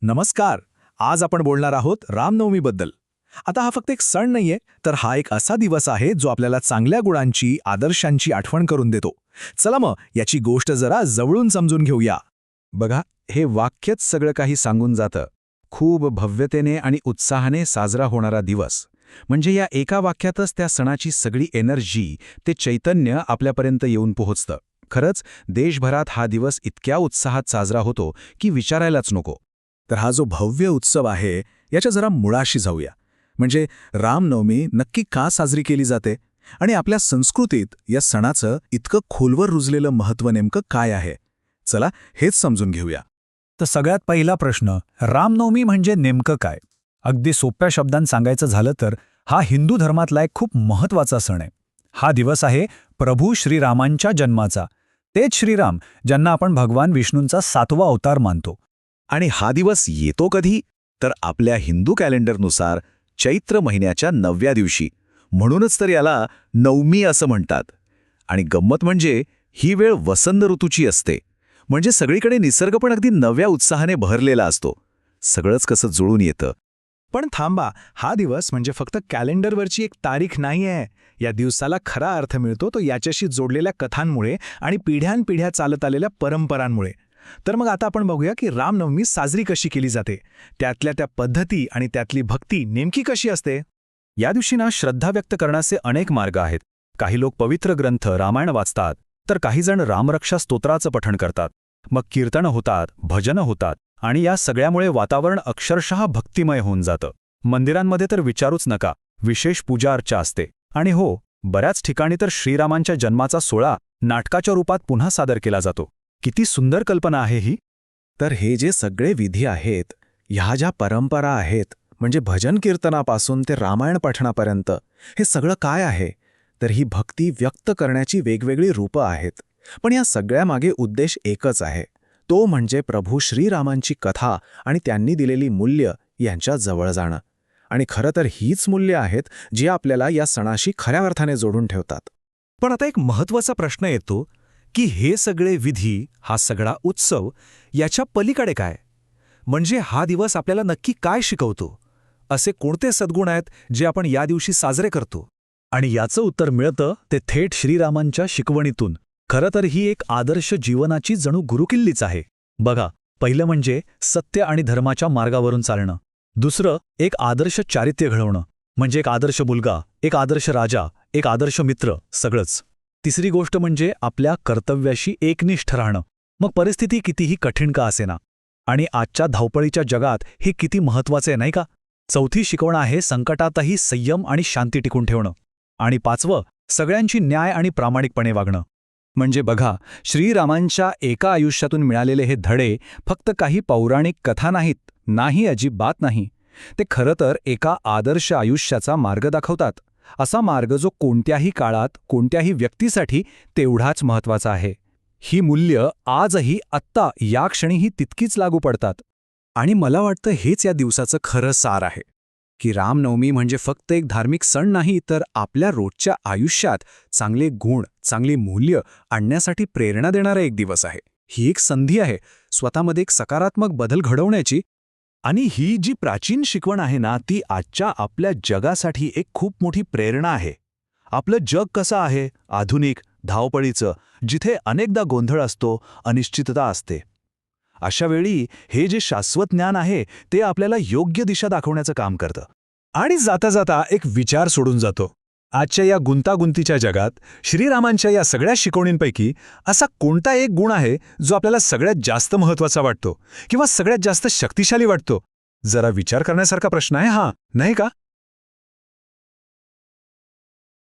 नमस्कार. आज आपण बोलणार आहोत रामनवमीबद्दल. आता हा फक्त एक सण नाहीये, तर हा एक असा दिवस आहे जो आपल्याला चांगल्या गुणांची, आदर्शांची आठवण करून देतो. चला मग याची गोष्ट जरा जवळून समजून घेऊया. बघा, हे वाक्यच सगळं काही सांगून जातं. खूप भव्यतेने आणि उत्साहाने साजरा होणारा दिवस. म्हणजे या एका वाक्यातच त्या सणाची सगळी एनर्जी, ते चैतन्य आपल्यापर्यंत येऊन पोहोचतं. खरंच देशभरात हा दिवस इतक्या उत्साहात साजरा होतो की विचारायलाच नको. तर हा जो भव्य उत्सव आहे याच्या जरा मुळाशी जाऊया. म्हणजे रामनवमी नक्की का साजरी केली जाते आणि आपल्या संस्कृतीत या सणाचं इतकं खोलवर रुजलेलं महत्त्व नेमकं काय आहे. चला हेच समजून घेऊया. तर सगळ्यात पहिला प्रश्न, रामनवमी म्हणजे नेमकं काय? अगदी सोप्या शब्दांत सांगायचं झालं तर हा हिंदू धर्मातला एक खूप महत्त्वाचा सण आहे. हा दिवस आहे प्रभू श्रीरामांच्या जन्माचा. तेच श्रीराम ज्यांना आपण भगवान विष्णूंचा 7वा अवतार मानतो. आणि हा दिवस येतो कधी? तर आपल्या हिंदू कॅलेंडरनुसार चैत्र महिन्याच्या 9व्या दिवशी. म्हणूनच तर याला नवमी असं म्हणतात. आणि गंमत म्हणजे ही वेळ वसंत ऋतूची असते. म्हणजे सगळीकडे निसर्ग पण अगदी नव्या उत्साहाने बहरलेला असतो. सगळंच कसं जुळून येतं. पण थांबा, हा दिवस म्हणजे फक्त कॅलेंडरवरची एक तारीख नाहीये. या दिवसाला खरा अर्थ मिळतो तो याच्याशी जोडलेल्या कथांमुळे आणि पिढ्यानपिढ्या चालत आलेल्या परंपरांमुळे. तर मग आता आपण बघूया की रामनवमी साजरी कशी केली जाते, त्यातल्या त्या पद्धती आणि त्यातली भक्ती नेमकी कशी असते. या दिवशी श्रद्धा व्यक्त करण्याचे अनेक मार्ग आहेत. काही लोक पवित्र ग्रंथ रामायण वाचतात, तर काही जण रामरक्षा स्तोत्राचं पठण करतात. मग कीर्तनं होतात, भजनं होतात आणि या सगळ्यामुळे वातावरण अक्षरशः भक्तिमय होऊन जातं. मंदिरांमध्ये तर विचारूच नका, विशेष पूजा अर्चा असते. आणि हो, बऱ्याच ठिकाणी तर श्रीरामांच्या जन्माचा सोहळा नाटकाच्या रूपात पुन्हा सादर केला जातो. किती सुंदर कल्पना आहे ही. तर हे जे सगळे विधी आहेत, ह्या ज्या परंपरा आहेत, म्हणजे भजन कीर्तनापासून ते रामायण पठणापर्यंत, हे सगळं काय आहे? तर ही भक्ती व्यक्त करण्याची वेगवेगळी रूपं आहेत. पण या सगळ्यामागे उद्देश एकच आहे, तो म्हणजे प्रभू श्रीरामांची कथा आणि त्यांनी दिलेली मूल्य यांच्या जवळ जाणं. आणि खरं तर हीच मूल्य आहेत जी आपल्याला या सणाशी खऱ्या अर्थाने जोडून ठेवतात. पण आता एक महत्त्वाचा प्रश्न येतो की हे सगळे विधी, हा सगळा उत्सव, याच्या पलीकडे काय? म्हणजे हा दिवस आपल्याला नक्की काय शिकवतो? असे कोणते सद्गुण आहेत जे आपण या दिवशी साजरे करतो? आणि याचं उत्तर मिळतं ते थेट श्रीरामांच्या शिकवणीतून. खरं तर ही एक आदर्श जीवनाची जणू गुरुकिल्लीच आहे. बघा, पहिलं म्हणजे सत्य आणि धर्माच्या मार्गावरून चालणं. दुसरं, एक आदर्श चारित्र्य घडवणं, म्हणजे एक आदर्श मुलगा, एक आदर्श राजा, एक आदर्श मित्र, सगळंच. तिसरी गोष्ट म्हणजे आपल्या कर्तव्याशी एकनिष्ठ राहणं, मग परिस्थिती कितीही कठीण का असेना. आणि आजच्या धावपळीच्या जगात हे किती महत्त्वाचे आहे नाही का? चौथी शिकवण आहे संकटातही संयम आणि शांती टिकून ठेवणं. आणि पाचवं, सगळ्यांची न्याय आणि प्रामाणिकपणे वागणं. म्हणजे बघा, श्रीरामांच्या एका आयुष्यातून मिळालेले हे धडे फक्त काही पौराणिक कथा नाहीत, नाही, अजिबात नाही. ते खरं तर एका आदर्श आयुष्याचा मार्ग दाखवतात. असा मार्ग जो कोणत्याही काळात, कोणत्याही व्यक्तीसाठी तेवढाच महत्त्वाचा आहे. ही मूल्य आजही, आत्ता, या क्षणीही तितकीच लागू पडतात. आणि मला वाटतं हेच या दिवसाचं खरं सार आहे, की रामनवमी म्हणजे फक्त एक धार्मिक सण नाही, तर आपल्या रोजच्या आयुष्यात चांगले गुण, चांगली मूल्य आणण्यासाठी प्रेरणा देणारा एक दिवस आहे. ही एक संधी आहे स्वतःमध्ये एक सकारात्मक बदल घडवण्याची. आणि ही जी प्राचीन शिकवण आहे ना, ती आजच्या आपल्या जगासाठी एक खूप मोठी प्रेरणा आहे. आपलं जग कसं आहे? आधुनिक, धावपळीचं, जिथे अनेकदा गोंधळ असतो, अनिश्चितता असते. अशा वेळी हे जे शाश्वत ज्ञान आहे ते आपल्याला योग्य दिशा दाखवण्याचं काम करतं. आणि जाता जाता एक विचार सोडून जातो. आजच्या या गुंतागुंतीच्या जगात श्रीरामांच्या या सगळ्या शिकवणींपैकी असा कोणता एक गुण आहे जो आपल्याला सगळ्यात जास्त महत्त्वाचा वाटतो किंवा सगळ्यात जास्त शक्तिशाली वाटतो? जरा विचार करण्यासारखा प्रश्न आहे हा, नाही का?